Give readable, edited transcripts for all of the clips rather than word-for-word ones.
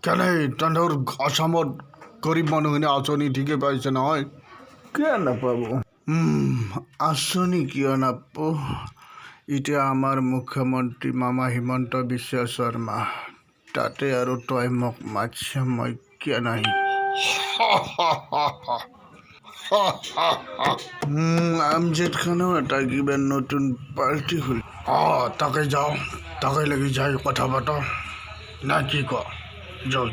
কেনে তহঁতৰ আসামত গৰীব মানুহখিনি আঁচনি ঠিকে পাইছে নহয়? কিয় নাপাব? আঁচনি কিয় নাপাব? এতিয়া আমাৰ মুখ্যমন্ত্ৰী মামা হিমন্ত বিশ্ব শৰ্মা, তাতে আৰু তই মোক মাতছ, মই কিয় নাহি? আমজেদ খানো এটা কিবা নতুন পাৰ্টি খুলি তাকে যাওঁ, তাকে লাগি যাই কথা পাতা না কি ক? যাওঁ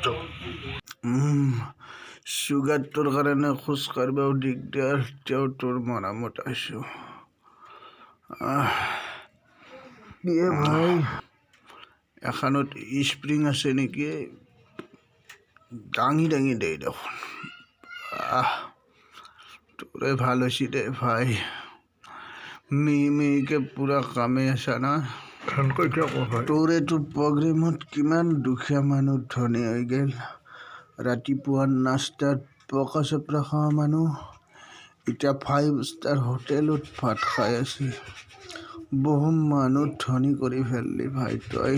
চুগাৰটোৰ কাৰণে খোজ কাঢ়িবও দিগদাৰ, তেওঁ তোৰ মৰামত আছোঁ। ভাই এখনত স্প্ৰিং আছে নেকি? দাঙি দাঙি দে দেখোন। তোৰে ভাল হৈছে দে ভাই, মিহিকে পুৰা কামে আছা না? তোৰ এইটো প্ৰগ্ৰেমত কিমান দুখীয়া মানুহ ধনী হৈ গ'ল। ৰাতিপুৱা নাস্তাত পকা চপৰা খোৱা মানুহ এতিয়া 5 ষ্টাৰ হোটেলত ভাত খাই আছে। বহু মানুহ ধনী কৰি ফেললি ভাই তই।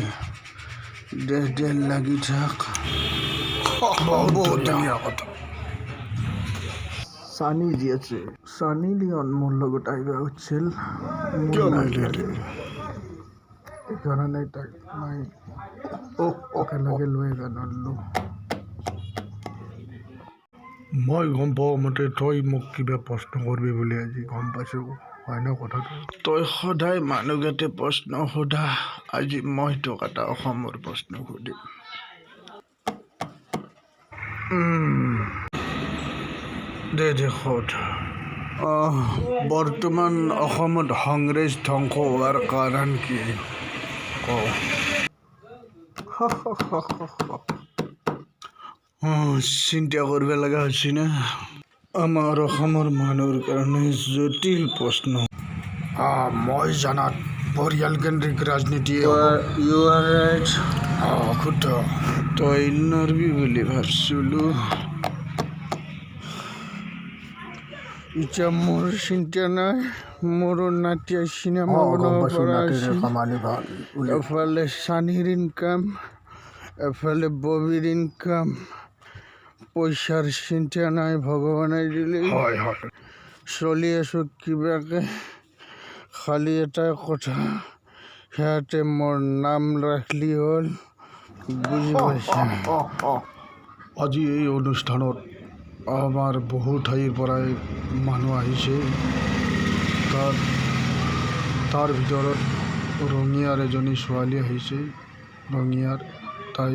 দে লাগি থাক। বহুত ধুনীয়া কথা। চানি যি আছে, চানি লিঅন মোৰ লগত আহিবা উঠিছিল। কিয় নাহিলি? সেইকাৰণে তাক মই একেলগে লৈ নললো। মই গম পাওঁ মতে তই মোক কিবা প্ৰশ্ন কৰিবি বুলি আজি গম পাইছোঁ, হয় ন কথাটো? তই সদায় মানুহকেইটা প্ৰশ্ন সোধা, আজি মই তোক এটা অসমৰ প্ৰশ্ন সুধিম। দে সোধ। বৰ্তমান অসমত কংগ্ৰেছ ধ্বংস হোৱাৰ কাৰণ কি? চিন্তা কৰিব লগা হৈছে না? আমাৰ অসমৰ মানুহৰ কাৰণে জটিল প্ৰশ্ন। মই জানাত পৰিয়ালকেন্দ্ৰিক ৰাজনীতি। শুদ্ধ। তই নৰবি বুলি ভাবছিলো। এতিয়া মোৰ চিন্তা নাই, মোৰ নাতিয়া চিনেমা বনাব পৰা হৈছে। এফালে চানীৰ ইনকাম, এফালে ববিৰ ইনকাম, পইচাৰ চিন্তা নাই, ভগৱানে দিলে। চলি আছো কিবাকে। খালি এটা কথা, সিহঁতে মোৰ নাম ৰাখলি হ'ল, বুজি পাইছা? আজি এই অনুষ্ঠানত আমাৰ বহু ঠাইৰ পৰাই মানুহ আহিছে। তাৰ ভিতৰত ৰঙিয়াৰ এজনী ছোৱালী আহিছে। ৰঙিয়াৰ তাই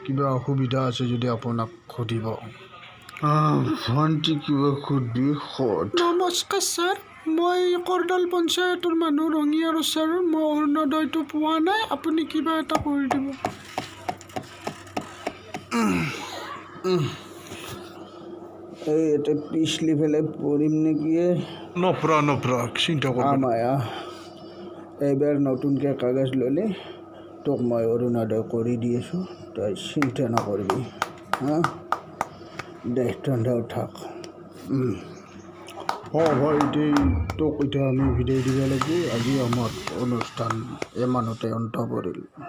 কিবা অসুবিধা আছে যদি আপোনাক সুধিব। ভণ্টি কিবা সুধবি সোধ। নমস্কাৰ ছাৰ, মই কৰডাল পঞ্চায়তৰ মানুহ ৰঙিয়াৰ ছাৰ। মই অৰুণোদয়টো পোৱা নাই, আপুনি কিবা এটা কৰি দিব। এই এটা পিছলি ফেলে পঢ়িম নেকি? নপৰা চিন্তা মায়া এইবাৰ নতুনকৈ কাগজ ল'লে তোক মই অৰুণোদয় কৰি দি আছোঁ, তই চিন্তা নকৰিবি। দে তন্ধাও থাক। ভাই তোক এতিয়া আমি বিদায় দিব লাগিব। আজি আমাৰ অনুষ্ঠান ইমানতে অন্ত পৰিল।